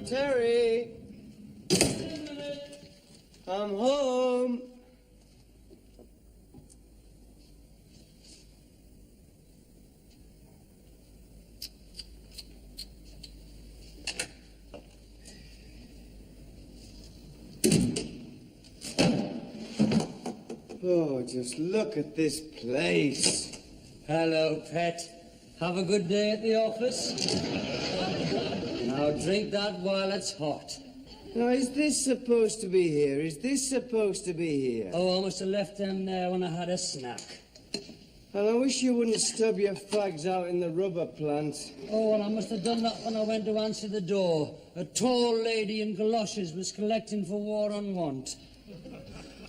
Terry! I'm home! Oh, just look at this place. Hello, pet. Have a good day at the office. Now drink that while it's hot. Now, is this supposed to be here? Is this supposed to be here? Oh, I must have left them there when I had a snack. And I wish you wouldn't stub your fags out in the rubber plant. Oh, well, I must have done that when I went to answer the door. A tall lady in galoshes was collecting for war on want.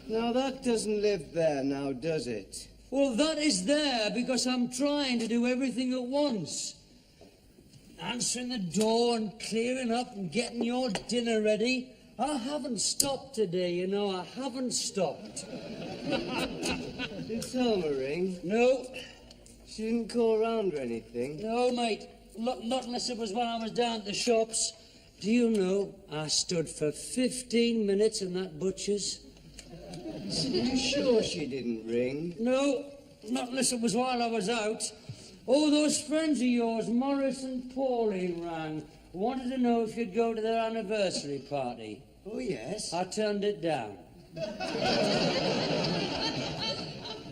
Now, that doesn't live there now, does it? Well, that is there because I'm trying to do everything at once. Answering the door and clearing up and getting your dinner ready. I haven't stopped today, you know, I haven't stopped. Did Selma ring? No. She didn't call round or anything? No, mate. Not unless it was when I was down at the shops. Do you know, I stood for 15 minutes in that butcher's. Are you sure she didn't ring? No, not unless it was while I was out. Oh, those friends of yours, Morris and Pauline, rang. Wanted to know if you'd go to their anniversary party. Oh, yes. I turned it down.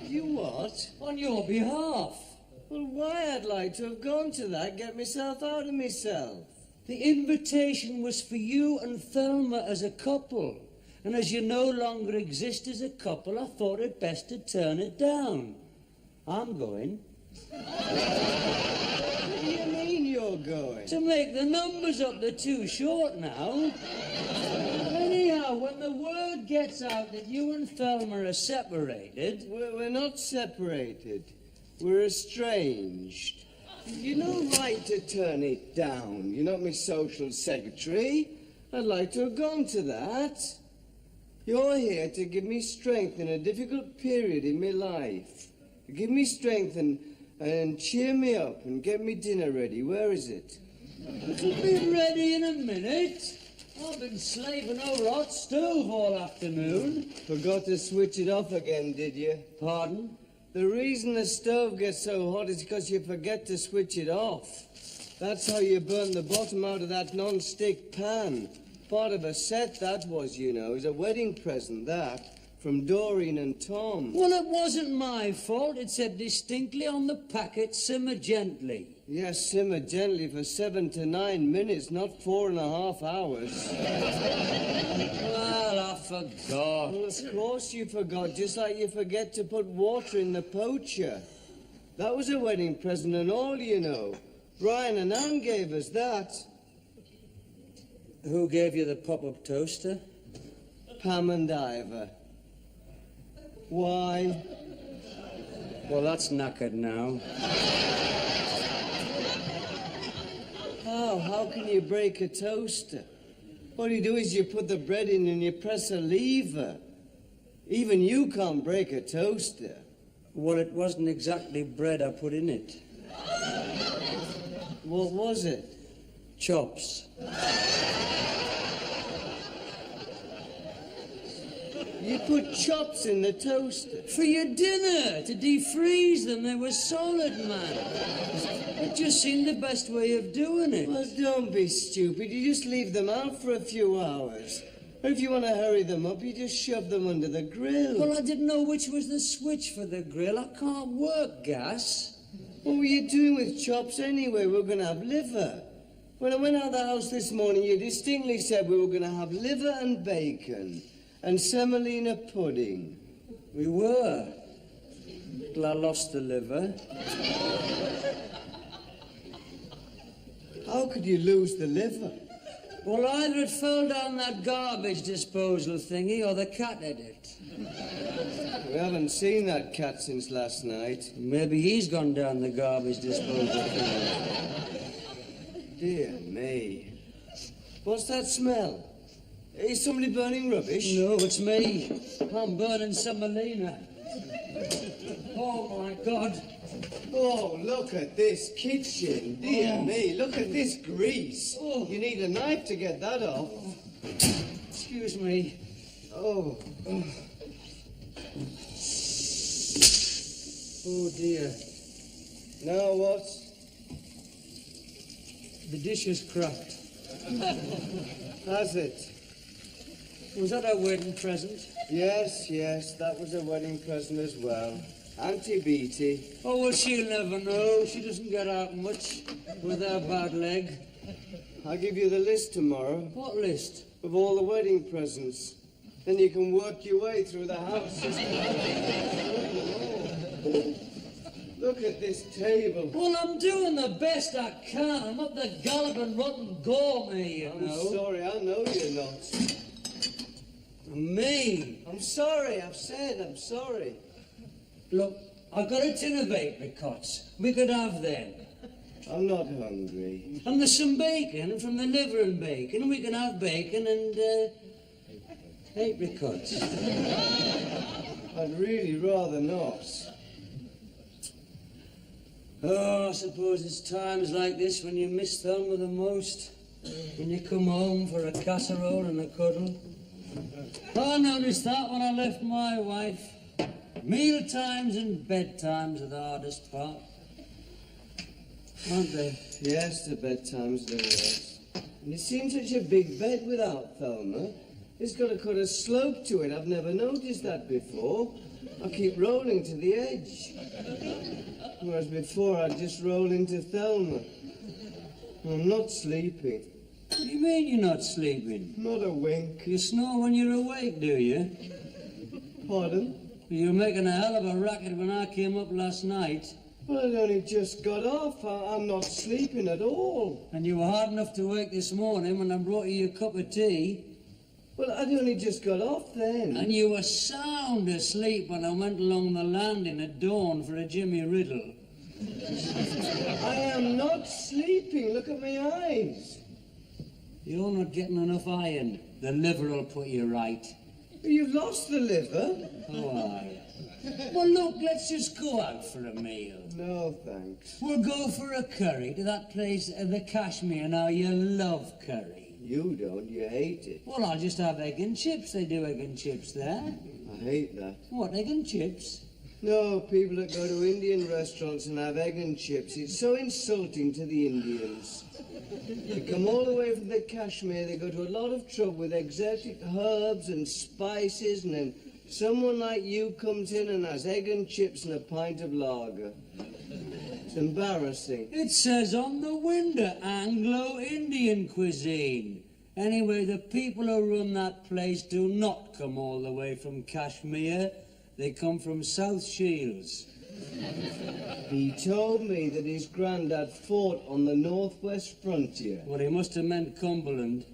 You what? On your behalf. Well, why I'd like to have gone to that, get myself out of myself. The invitation was for you and Thelma as a couple. And as you no longer exist as a couple, I thought it best to turn it down. I'm going. What do you mean you're going? To make the numbers up, they're too short now. Anyhow, when the word gets out that you and Thelma are separated... We're not separated. We're estranged. You're no right to turn it down. You're not my social secretary. I'd like to have gone to that. You're here to give me strength in a difficult period in my life. Give me strength and cheer me up and get me dinner ready. Where is it? It'll be ready in a minute. I've been slaving over a hot stove all afternoon. Forgot to switch it off again, did you? Pardon? The reason the stove gets so hot is because you forget to switch it off. That's how you burn the bottom out of that non-stick pan. Part of a set, that was, you know. It was a wedding present, that, from Doreen and Tom. Well, it wasn't my fault. It said distinctly on the packet, simmer gently. Yes, simmer gently for 7 to 9 minutes, not 4.5 hours. Well, I forgot. Well, of course you forgot, just like you forget to put water in the poacher. That was a wedding present and all, you know. Brian and Anne gave us that. Who gave you the pop-up toaster? Pam and Ivor. Why? Well, that's knackered now. How can you break a toaster? All you do is you put the bread in and you press a lever. Even you can't break a toaster. Well, it wasn't exactly bread I put in it. What was it? Chops. You put chops in the toaster? For your dinner, to defreeze them. They were solid, man. It just seemed the best way of doing it. Well, don't be stupid. You just leave them out for a few hours. Or if you want to hurry them up, you just shove them under the grill. Well, I didn't know which was the switch for the grill. I can't work gas. What were you doing with chops anyway? We're going to have liver. When I went out of the house this morning, you distinctly said we were going to have liver and bacon and semolina pudding. We were. Till I lost the liver. How could you lose the liver? Well, either it fell down that garbage disposal thingy or the cat had it. We haven't seen that cat since last night. Maybe he's gone down the garbage disposal thingy. Dear me. What's that smell? Is somebody burning rubbish? No, it's me. I'm burning semolina. Oh, my God. Oh, look at this kitchen. Dear me, look at this grease. Oh. You need a knife to get that off. Excuse me. Oh. Oh, dear. Now what? The dish is cracked. Has it? Was that a wedding present? Yes, that was a wedding present as well. Auntie Beattie. Oh, well, she'll never know. She doesn't get out much with her bad leg. I'll give you the list tomorrow What list? of all the wedding presents. Then you can work your way through the house. Look at this table. Well, I'm doing the best I can. I'm not the galloping rotten gourmet, you I'm know. sorry, I know you're not. Me? I'm sorry, I've said I'm sorry. Look, I've got a tin of apricots. We could have them. I'm not hungry. And there's some bacon from the liver and bacon. We can have bacon and apricots. I'd really rather not. Oh, I suppose it's times like this when you miss Thelma the most. When you come home for a casserole and a cuddle. I noticed that when I left my wife. Meal times and bedtimes are the hardest part. Aren't they? Yes, the bedtime's the worst. And it seems such a big bed without Thelma. It's got a kind of slope to it. I've never noticed that before. I keep rolling to the edge. Whereas before I'd just roll into Thelma. I'm not sleeping. What do you mean you're not sleeping? Not a wink. You snore when you're awake, do you? Pardon? You were making a hell of a racket when I came up last night. Well, I'd only just got off. I'm not sleeping at all. And you were hard enough to wake this morning when I brought you your cup of tea. Well, I'd only just got off then. And you were sound asleep when I went along the landing at dawn for a Jimmy Riddle. I am not sleeping. Look at my eyes. You're not getting enough iron. The liver will put you right. You've lost the liver. Oh, aye. Well, look, let's just go out for a meal. No, thanks. We'll go for a curry to that place, the Kashmir. Now, you love curry. You don't. You hate it. Well, I'll just have egg and chips. They do egg and chips there. I hate that. What, egg and chips? No, people that go to Indian restaurants and have egg and chips, it's so insulting to the Indians. They come all the way from the Kashmir, they go to a lot of trouble with exotic herbs and spices, and then someone like you comes in and has egg and chips and a pint of lager. It's embarrassing. It says on the window, Anglo-Indian cuisine. Anyway, the people who run that place do not come all the way from Kashmir. They come from South Shields. He told me that his granddad fought on the northwest frontier. Well, he must have meant Cumberland.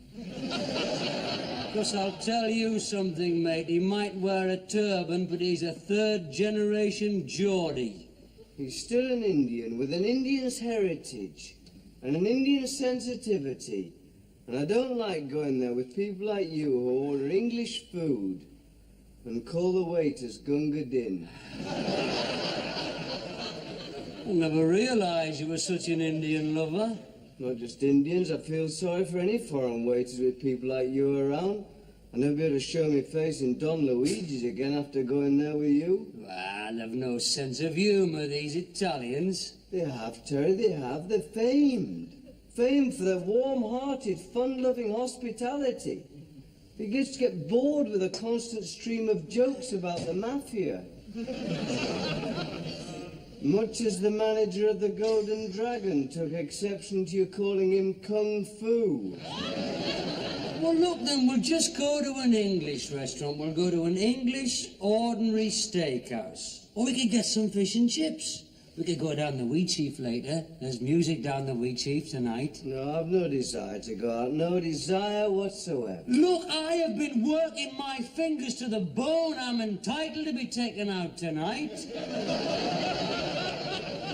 Because I'll tell you something, mate. He might wear a turban, but he's a third-generation Geordie. He's still an Indian with an Indian's heritage and an Indian sensitivity. And I don't like going there with people like you who order English food and call the waiters Gunga Din. I never realised you were such an Indian lover. Not just Indians, I feel sorry for any foreign waiters with people like you around. I'll never be able to show my face in Don Luigi's again after going there with you. Well, they've no sense of humour, these Italians. They have, Terry, they have. They're famed. Famed for their warm-hearted, fun-loving hospitality. He gets to get bored with a constant stream of jokes about the mafia. Much as the manager of the Golden Dragon took exception to you calling him Kung Fu. Well, look, then, we'll just go to an English restaurant. We'll go to an English ordinary steakhouse. Or we could get some fish and chips. We could go down the Wheatsheaf later. There's music down the Wheatsheaf tonight. No, I've no desire to go out. No desire whatsoever. Look, I have been working my fingers to the bone. I'm entitled to be taken out tonight.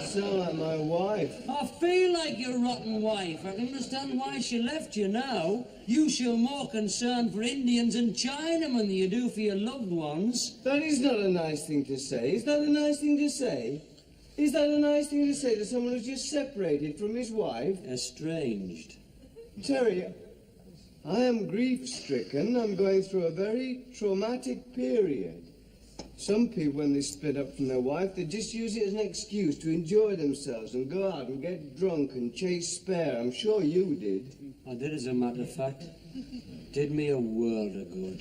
So sound like my wife. I feel like your rotten wife. I can understand why she left you now. You show more concern for Indians and Chinamen than you do for your loved ones. That is not a nice thing to say. Is that a nice thing to say? Is that a nice thing to say to someone who's just separated from his wife? Estranged. Terry, I am grief-stricken. I'm going through a very traumatic period. Some people, when they split up from their wife, they just use it as an excuse to enjoy themselves and go out and get drunk and chase spare. I'm sure you did. I did, as a matter of fact. Did me a world of good.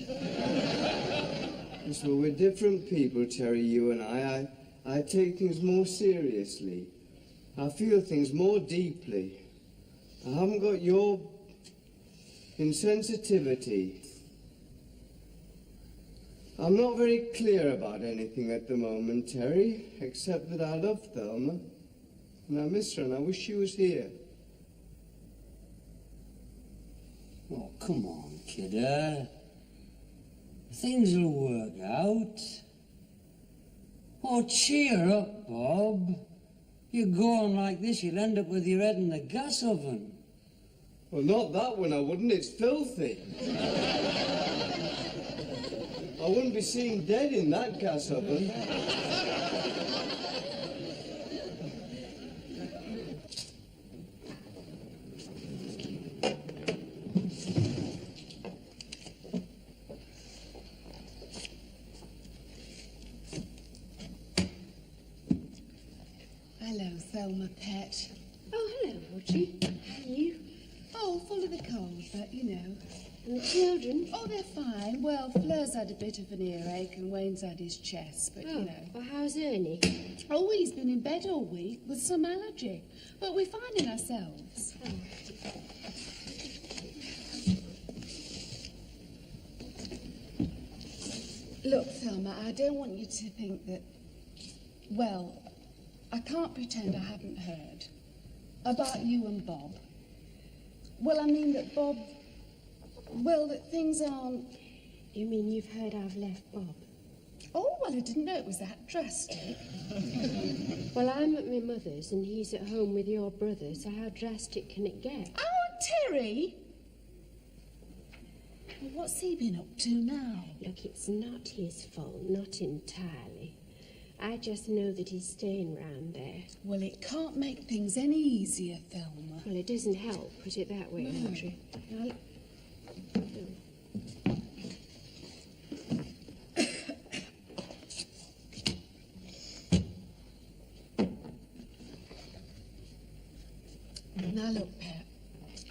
Yes, well, we're different people, Terry, you and I. I take things more seriously. I feel things more deeply. I haven't got your insensitivity. I'm not very clear about anything at the moment, Terry, except that I love Thelma, and I miss her, and I wish she was here. Oh, come on, kidder. Things will work out. Oh, cheer up, Bob. You go on like this, you'll end up with your head in the gas oven. Well, not that one, I wouldn't. It's filthy. I wouldn't be seen dead in that gas oven. Hello, Thelma, pet. Oh, hello, Audrey. How are you? Oh, full of the cold, but you know. And the children? Oh, they're fine. Well, Fleur's had a bit of an earache and Wayne's had his chest, but you know. Well, how's Ernie? Oh, he's been in bed all week with some allergy, but we're finding ourselves. Oh. Look, Thelma, I don't want you to think that... Well, I can't pretend I haven't heard about you and Bob. Well, I mean that Bob... Well, that things aren't... You mean you've heard I've left Bob? Oh, well, I didn't know it was that drastic. Well, I'm at my mother's and he's at home with your brother, so how drastic can it get? Oh, Terry! Well, what's he been up to now? Look, it's not his fault, not entirely. I just know that he's staying round there. Well, it can't make things any easier, Thelma. Well, it doesn't help, put it that way, No. Audrey. Now, Now, look, Pet,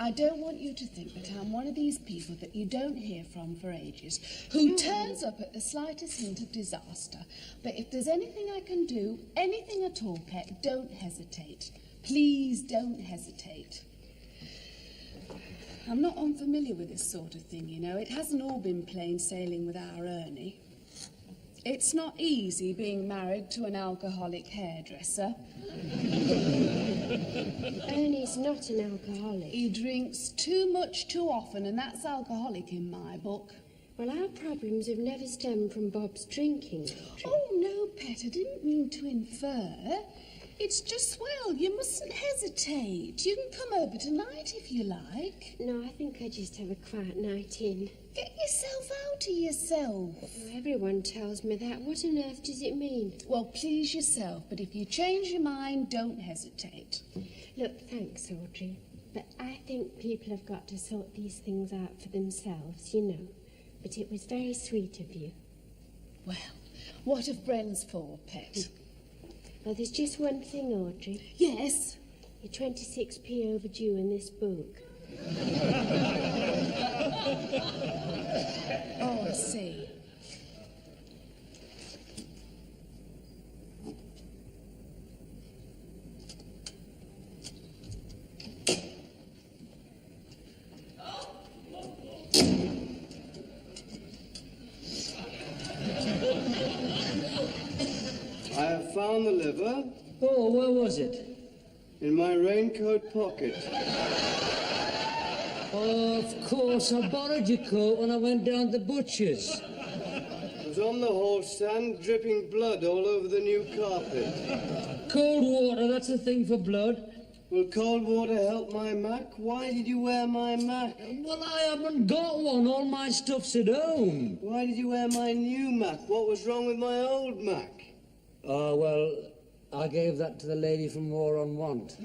I don't want you to think that I'm one of these people that you don't hear from for ages, who turns up at the slightest hint of disaster. But if there's anything I can do, anything at all, Pet, don't hesitate. Please don't hesitate. I'm not unfamiliar with this sort of thing, you know. It hasn't all been plain sailing with our Ernie. It's not easy being married to an alcoholic hairdresser. Ernie's not an alcoholic. He drinks too much too often, and that's alcoholic in my book. Well, our problems have never stemmed from Bob's drinking, Audrey. Oh, no, Pet, I didn't mean to infer. It's just, well, you mustn't hesitate. You can come over tonight if you like. No, I think I just have a quiet night in. Get yourself out of yourself. Well, everyone tells me that. What on earth does it mean? Well, please yourself, but if you change your mind, don't hesitate. Look, thanks, Audrey. But I think people have got to sort these things out for themselves, you know. But it was very sweet of you. Well, what have friends for, Pet? Well, there's just one thing, Audrey. Yes? You're 26p overdue in this book. Oh, I see. I have found the liver Oh, where was it? in my raincoat pocket. Oh, of course, I borrowed your coat when I went down to the butcher's. It was on the hall stand, dripping blood all over the new carpet. Cold water, that's a thing for blood. Will cold water help my Mac? Why did you wear my Mac? Well, I haven't got one. All my stuff's at home. Why did you wear my new Mac? What was wrong with my old Mac? Oh, well, I gave that to the lady from War on Want.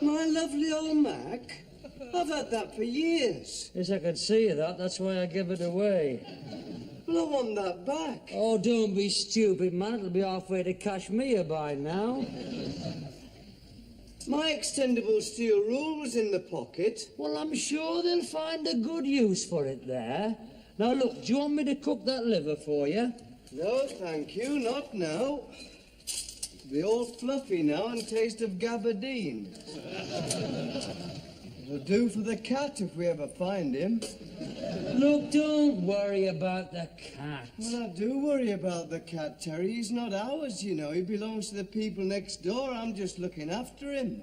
My lovely old Mac? I've had that for years. Yes, I could see that. That's why I gave it away. Well, I want that back. Oh, don't be stupid, man. It'll be halfway to Kashmir by now. My extendable steel rule was in the pocket. Well, I'm sure they'll find a good use for it there. Now, look, do you want me to cook that liver for you? No, thank you, not now. It'll be all fluffy now and taste of gabardine. It'll do for the cat if we ever find him. Look, don't worry about the cat. Well, I do worry about the cat, Terry. He's not ours, you know. He belongs to the people next door. I'm just looking after him.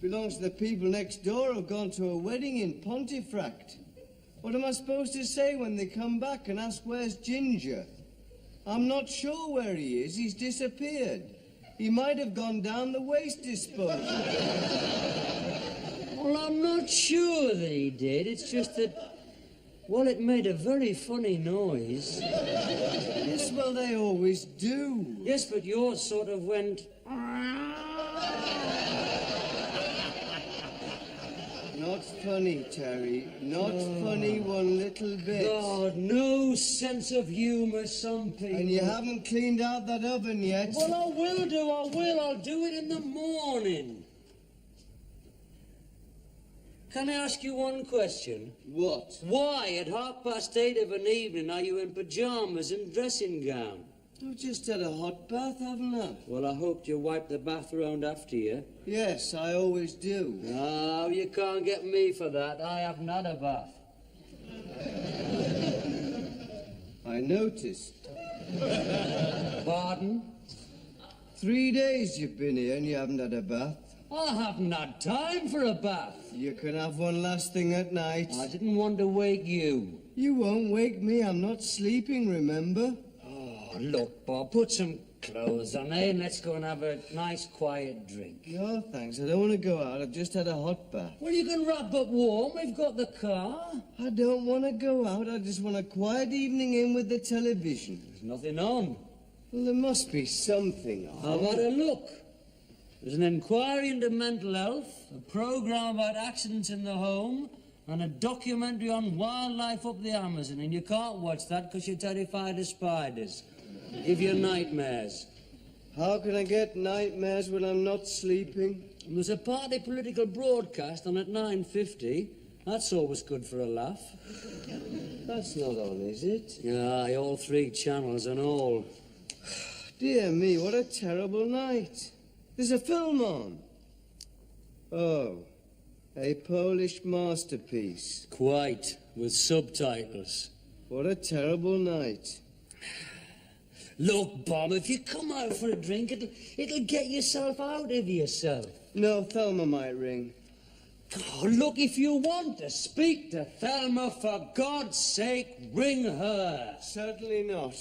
Belongs to the people next door who've gone to a wedding in Pontefract. What am I supposed to say when they come back and ask where's Ginger? I'm not sure where he is. He's disappeared. He might have gone down the waste disposal. Well, I'm not sure that he did. It's just that, well, it made a very funny noise. Yes, well, they always do. Yes, but yours sort of went... Not funny, Terry. Not funny one little bit. God, no sense of humour, some people. And you haven't cleaned out that oven yet. Well, I will do, I will. I'll do it in the morning. Can I ask you one question? What? Why, at 8:30 of an evening, are you in pyjamas and dressing gown? I've just had a hot bath, haven't I? Well, I hoped you wiped the bath around after you. Yes, I always do. No, you can't get me for that. I haven't had a bath. I noticed. Pardon? 3 days you've been here and you haven't had a bath. I haven't had time for a bath. You can have one last thing at night. I didn't want to wake you. You won't wake me. I'm not sleeping, remember? Oh, look, Bob, put some clothes on, eh? And let's go and have a nice, quiet drink. No, thanks. I don't want to go out. I've just had a hot bath. Well, you can wrap up warm. We've got the car. I don't want to go out. I just want a quiet evening in with the television. There's nothing on. Well, there must be something on. I've had a look. There's an inquiry into mental health, a programme about accidents in the home, and a documentary on wildlife up the Amazon. And you can't watch that because you're terrified of spiders. Give you nightmares. How can I get nightmares when I'm not sleeping? And there's a party political broadcast on at 9:50. That's always good for a laugh. That's not on, is it? Aye, all 3 channels and all. Dear me, what a terrible night. There's a film on. Oh, a Polish masterpiece. Quite, with subtitles. What a terrible night. Look, Bob, if you come out for a drink, it'll get yourself out of yourself. No, Thelma might ring. Oh, look, if you want to speak to Thelma, for God's sake, ring her. Certainly not.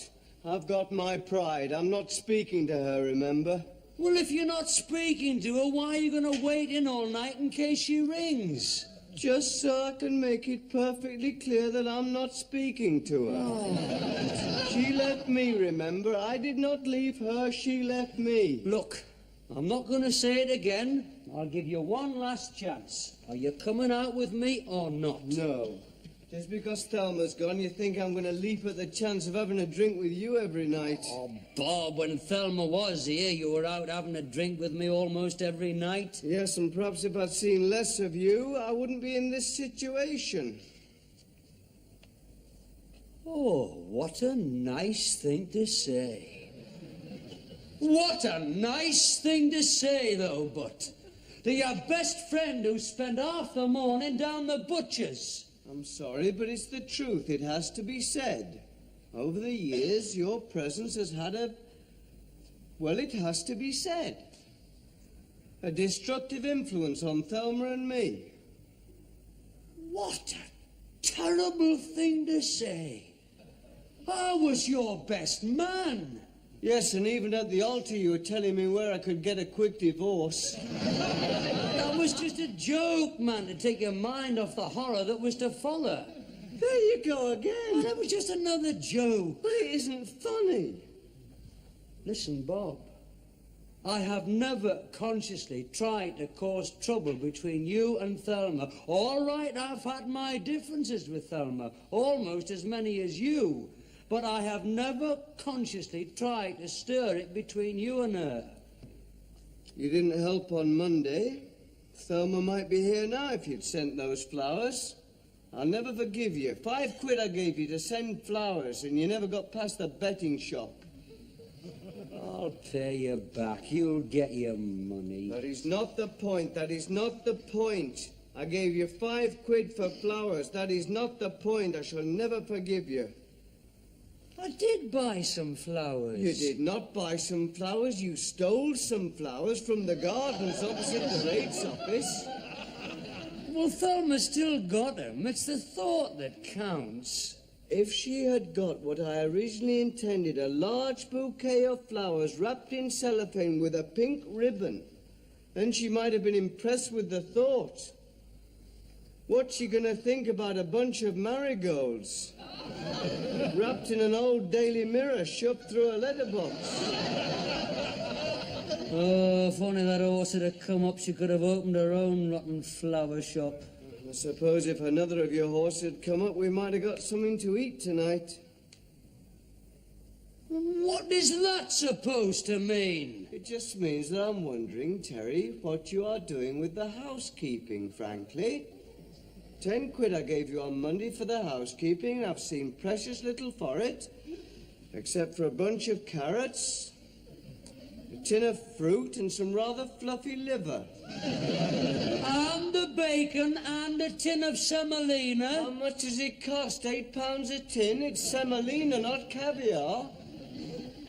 I've got my pride. I'm not speaking to her, remember? Well, if you're not speaking to her, why are you going to wait in all night in case she rings? Just so I can make it perfectly clear that I'm not speaking to her. Oh. She left me, remember? I did not leave her, she left me. Look, I'm not going to say it again. I'll give you one last chance. Are you coming out with me or not? No. Just because Thelma's gone, you think I'm going to leap at the chance of having a drink with you every night? Oh, Bob, when Thelma was here, you were out having a drink with me almost every night. Yes, and perhaps if I'd seen less of you, I wouldn't be in this situation. Oh, what a nice thing to say. What a nice thing to say, though, but to your best friend who spent half the morning down the butcher's. I'm sorry, but it's the truth. It has to be said. Over the years, your presence has had a... Well, it has to be said. A destructive influence on Thelma and me. What a terrible thing to say. I was your best man. Yes, and even at the altar you were telling me where I could get a quick divorce. That was just a joke, man, to take your mind off the horror that was to follow. There you go again. Oh, that was just another joke. But it isn't funny. Listen, Bob, I have never consciously tried to cause trouble between you and Thelma. All right, I've had my differences with Thelma, almost as many as you. But I have never consciously tried to stir it between you and her. You didn't help on Monday. Thelma might be here now if you'd sent those flowers. I'll never forgive you. £5 I gave you to send flowers, and you never got past the betting shop. I'll pay you back. You'll get your money. That is not the point. That is not the point. I gave you £5 for flowers. That is not the point. I shall never forgive you. I did buy some flowers. You did not buy some flowers. You stole some flowers from the gardens opposite the rates office. Well, Thelma still got them. It's the thought that counts. If she had got what I originally intended, a large bouquet of flowers wrapped in cellophane with a pink ribbon, then she might have been impressed with the thought. What's she going to think about a bunch of marigolds wrapped in an old Daily Mirror shoved through a letterbox? Oh, if only that horse had come up, she could have opened her own rotten flower shop. I suppose if another of your horses had come up, we might have got something to eat tonight. What is that supposed to mean? It just means that I'm wondering, Terry, what you are doing with the housekeeping, frankly. £10 I gave you on Monday for the housekeeping, and I've seen precious little for it, except for a bunch of carrots, a tin of fruit, and some rather fluffy liver. And the bacon and a tin of semolina. How much does it cost? £8 a tin? It's semolina, not caviar.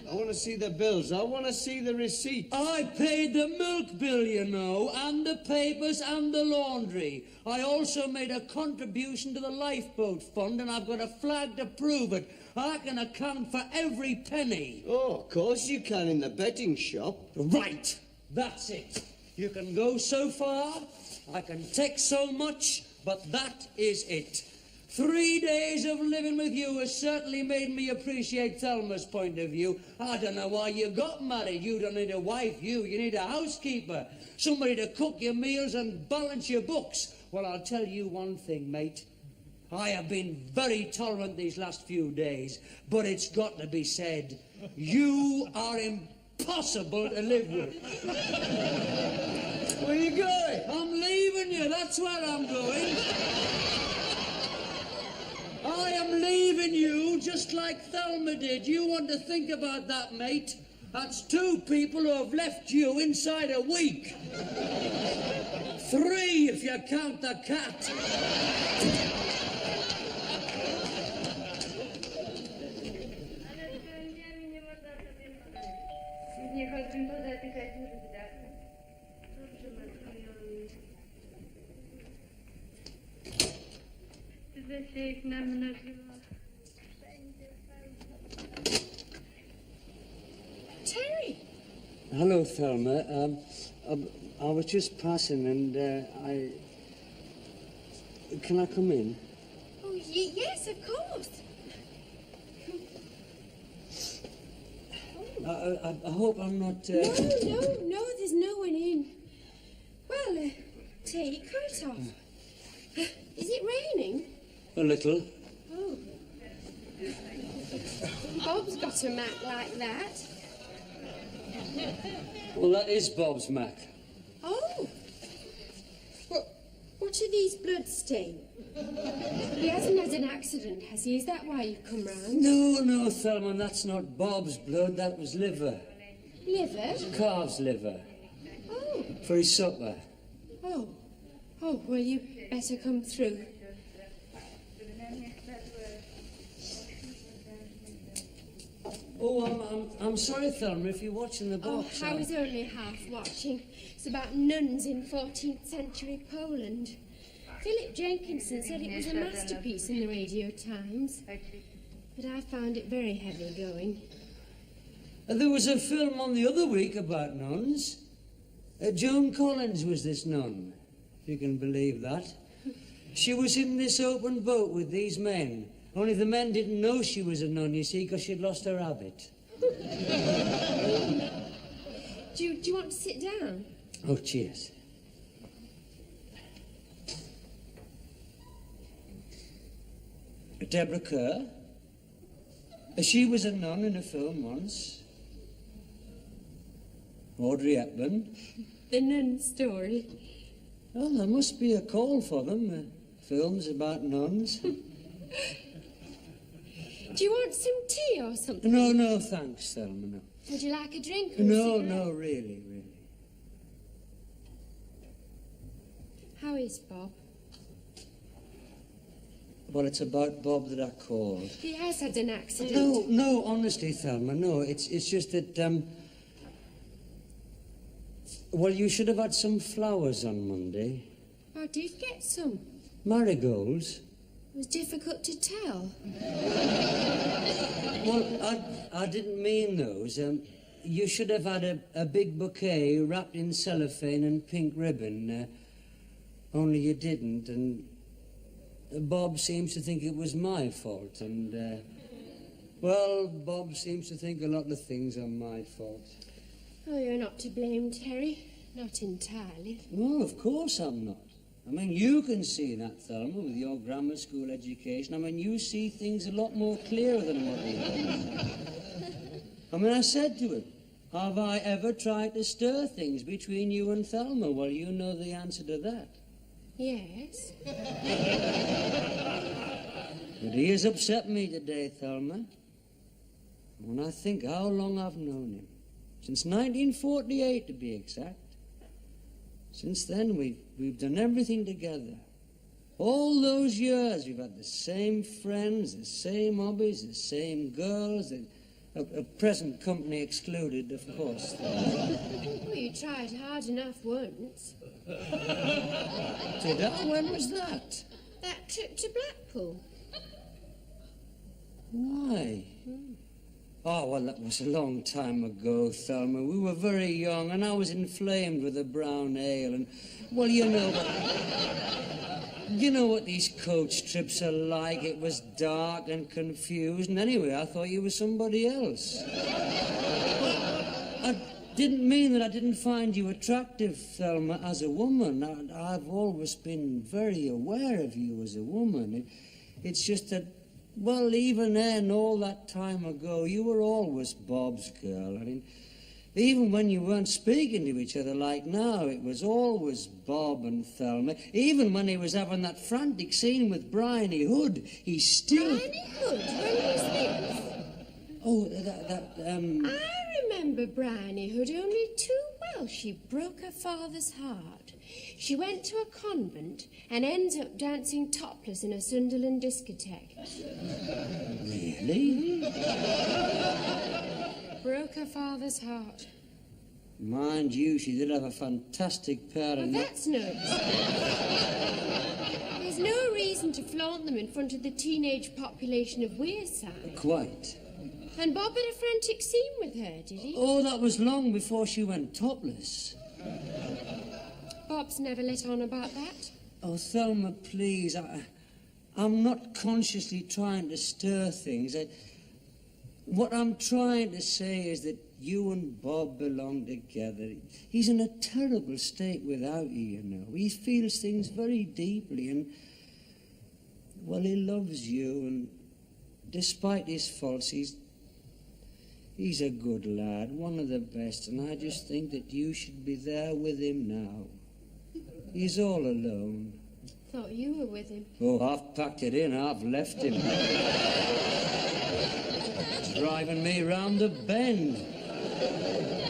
I want to see the bills. I want to see the receipts. I paid the milk bill, you know, and the papers and the laundry. I also made a contribution to the lifeboat fund, and I've got a flag to prove it. I can account for every penny. Oh, of course you can in the betting shop. Right. That's it. You can go so far, I can take so much, but that is it. 3 days of living with you has certainly made me appreciate Thelma's point of view. I don't know why you got married. You don't need a wife, you need a housekeeper. Somebody to cook your meals and balance your books. Well, I'll tell you one thing, mate. I have been very tolerant these last few days, but it's got to be said, you are impossible to live with. Where are you going? I'm leaving you, that's where I'm going. I am leaving you just like Thelma did. You want to think about that, mate. That's 2 people who have left you inside a week. 3 if you count the cat. Terry! Hello, Thelma. I was just passing and Can I come in? Oh, yes, of course. I hope I'm not... No, there's no one in. Well, take your coat off. Is it raining? A little. Oh. Bob's got a Mac like that. Well, that is Bob's Mac. Oh. What are these bloodstains? He hasn't had an accident, has he? Is that why you've come round? No, Thelma, that's not Bob's blood. That was liver. Liver? Calf's liver. Oh. For his supper. Oh, well, you better come through. Oh, I'm sorry, Thelma, if you're watching the Oh, box. I was only half watching. It's about nuns in 14th century Poland. Philip Jenkinson said it was a masterpiece in the Radio Times, but I found it very heavy going. There was a film on the other week about nuns. Joan Collins was this nun, if you can believe that. She was in this open boat with these men. Only the men didn't know she was a nun, you see, because she'd lost her habit. Do you want to sit down? Oh, cheers. Deborah Kerr. She was a nun in a film once. Audrey Hepburn. The nun story. Well, there must be a call for them. Films about nuns. Do you want some tea or something? No, thanks, Thelma, no. Would you like a drink or a No, cigarette? really. How is Bob? Well, it's about Bob that I called. He has had an accident. No, honestly, Thelma, no. It's just that, well, you should have had some flowers on Monday. I did get some. Marigolds. It was difficult to tell. Well, I didn't mean those. You should have had a big bouquet wrapped in cellophane and pink ribbon. Only you didn't, and Bob seems to think it was my fault, and, well, Bob seems to think a lot of things are my fault. Oh, you're not to blame, Terry. Not entirely. No, of course I'm not. I mean, you can see that, Thelma, with your grammar school education. I mean, you see things a lot more clearer than what we do. I mean, I said to him, have I ever tried to stir things between you and Thelma? Well, you know the answer to that. Yes. But he has upset me today, Thelma. When I think how long I've known him. Since 1948, to be exact. Since then, we've done everything together. All those years, we've had the same friends, the same hobbies, the same girls, a present company excluded, of course. Well, you tried hard enough once. Did I? When was that? That trip to Blackpool. Why? Oh, well, that was a long time ago, Thelma. We were very young, and I was inflamed with the brown ale, and, well, you know what these coach trips are like. It was dark and confused, and anyway, I thought you were somebody else. I didn't mean that I didn't find you attractive, Thelma, as a woman. I've always been very aware of you as a woman. It's just that, well, even then, all that time ago, you were always Bob's girl. I mean, even when you weren't speaking to each other like now, it was always Bob and Thelma. Even when he was having that frantic scene with Bryony Hood, he still... Bryony Hood? When was this? Oh, I remember Bryony Hood only too well. She broke her father's heart. She went to a convent and ends up dancing topless in a Sunderland discotheque. Really? Broke her father's heart. Mind you, she did have a fantastic pair Well, of... that's no excuse. There's no reason to flaunt them in front of the teenage population of Wearside. Quite. And Bob had a frantic scene with her, did he? Oh, that was long before she went topless. Bob's never let on about that. Oh, Thelma, please, I'm not consciously trying to stir things. What I'm trying to say is that you and Bob belong together. He's in a terrible state without you, you know. He feels things very deeply and, well, he loves you, and despite his faults, he's a good lad, one of the best, and I just think that you should be there with him now. He's all alone. Thought you were with him. Oh, I've packed it in. I've left him. Driving me round the bend.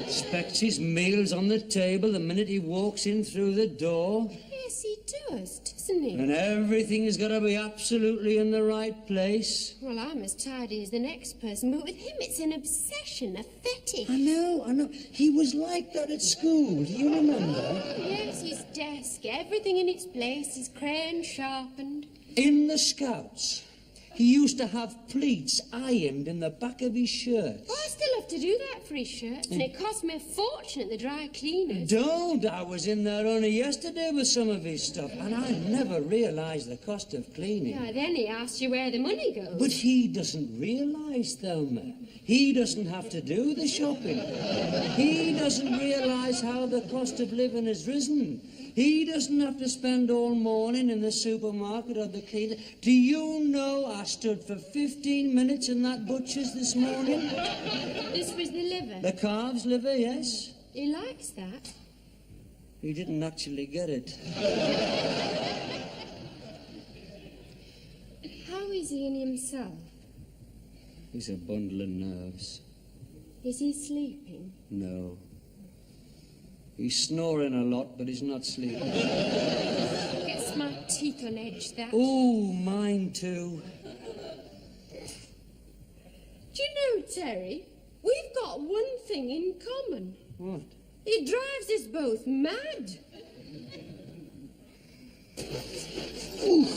Expects his meals on the table the minute he walks in through the door. Yes, he does, doesn't he? And everything has got to be absolutely in the right place. Well, I'm as tidy as the next person, but with him it's an obsession, a fetish. I know. He was like that at school. Do you remember? Yes, his desk, everything in its place, his crayon sharpened. In the Scouts. He used to have pleats ironed in the back of his shirt. Oh, I still have to do that for his shirts, and it cost me a fortune at the dry cleaners. Don't! I was in there only yesterday with some of his stuff, and I never realised the cost of cleaning. Yeah, then he asks you where the money goes. But he doesn't realise, Thelma. He doesn't have to do the shopping. He doesn't realise how the cost of living has risen. He doesn't have to spend all morning in the supermarket or the cleaner. Do you know I stood for 15 minutes in that butcher's this morning? This was the liver. The calf's liver, yes. He likes that. He didn't actually get it. How is he in himself? He's a bundle of nerves. Is he sleeping? No. He's snoring a lot, but he's not sleeping. Gets my teeth on edge, that. Oh, mine too. Do you know, Terry, we've got one thing in common. What? It drives us both mad. Ooh.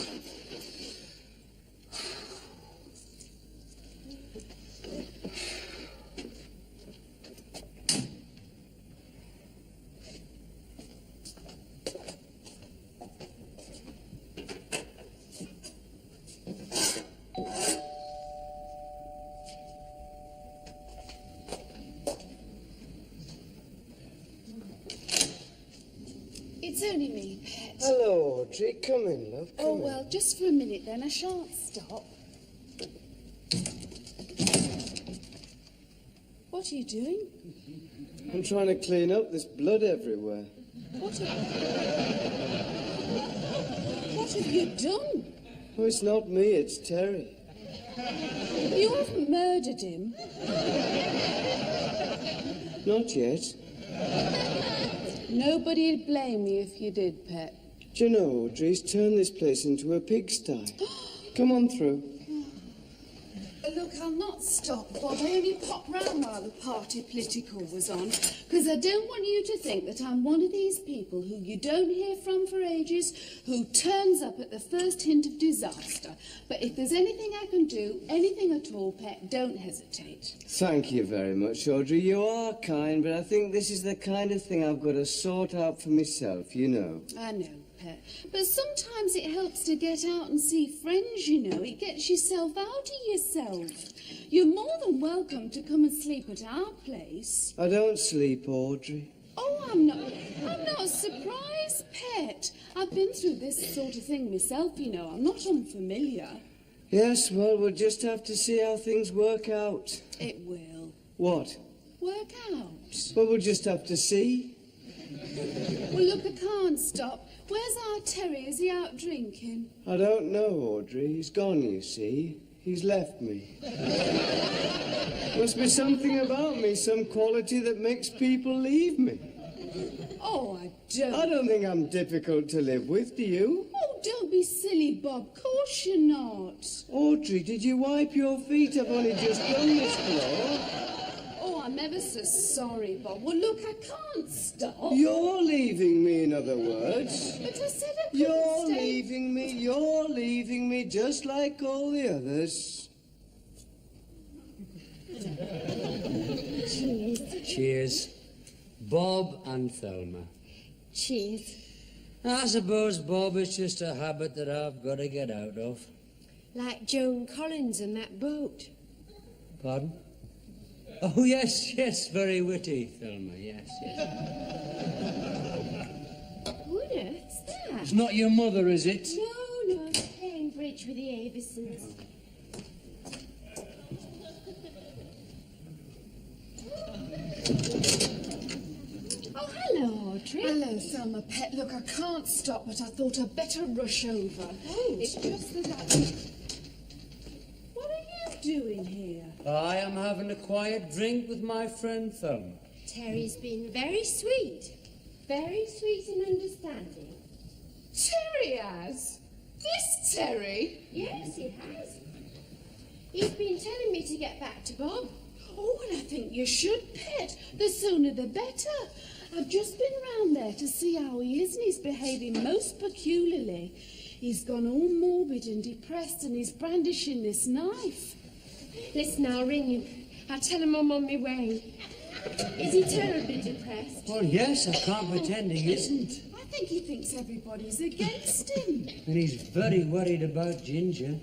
It's only me, Pet. Hello, Audrey. Come in, love. Come Oh, in. well, just for a minute then. I shan't stop. What are you doing? I'm trying to clean up. There's blood everywhere. What have you done? Oh, it's not me, it's Terry. You haven't murdered him. Not yet. Nobody'd blame you if you did, Pet. Do you know, Audrey, he's turned this place into a pigsty. Come on through. Look, I'll not stop, Bob. I only popped round while the party political was on, because I don't want you to think that I'm one of these people who you don't hear from for ages, who turns up at the first hint of disaster. But if there's anything I can do, anything at all, Pet, don't hesitate. Thank you very much, Audrey. You are kind, but I think this is the kind of thing I've got to sort out for myself, you know. I know, Pet. But sometimes it helps to get out and see friends, you know. It gets yourself out of yourself. You're more than welcome to come and sleep at our place. I don't sleep, Audrey. Oh, I'm not surprised, Pet. I've been through this sort of thing myself, you know. I'm not unfamiliar. Yes, well, we'll just have to see how things work out. It will. What? Work out. Well, we'll just have to see. Well, look, I can't stop. Where's our Terry? Is he out drinking? I don't know, Audrey. He's gone, you see. He's left me. Must be something about me, some quality that makes people leave me. Oh, I don't. I don't think I'm difficult to live with, do you? Oh, don't be silly, Bob. Course you're not. Audrey, did you wipe your feet? I've only just done this floor. Oh, I'm ever so sorry, Bob. Well, look, I can't stop. You're leaving me, in other words. But I said I couldn't You're stay. leaving me just like all the others. Cheers. Cheers. Bob and Thelma. Cheers. I suppose, Bob, it's just a habit that I've got to get out of. Like Joan Collins and that boat. Pardon? Oh, yes, very witty, Thelma, yes. Who on earth's that? It's not your mother, is it? No, playing bridge with the Aversons. Oh, hello, Audrey. Hello, Thelma, Pet. Look, I can't stop, but I thought I'd better rush over. Oh. It's just that I... What are you doing here? I am having a quiet drink with my friend Thelma. Terry's been very sweet and understanding. Terry has? This Terry? Yes, he has. He's been telling me to get back to Bob. Oh, and I think you should, Pet. The sooner the better. I've just been round there to see how he is, and he's behaving most peculiarly. He's gone all morbid and depressed and he's brandishing this knife. Listen, I'll ring him. I'll tell him I'm on my way. Is he terribly depressed? Well, yes, I can't pretend he isn't. I think he thinks everybody's against him. And he's very worried about Ginger.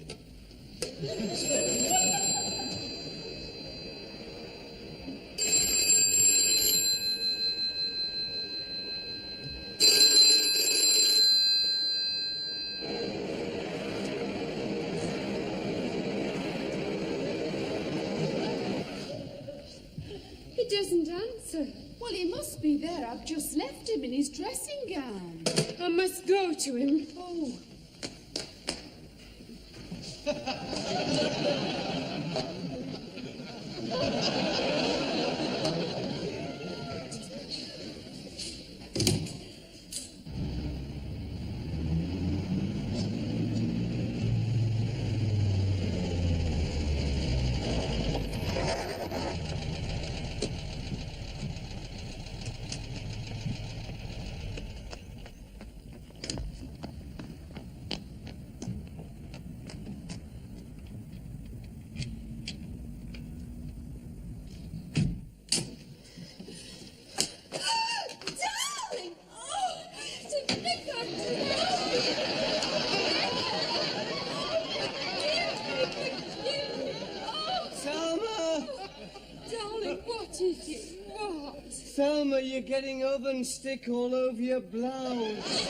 He doesn't answer. Well, he must be there. I've just left him in his dressing gown. I must go to him. Oh. Thelma, you're getting oven stick all over your blouse.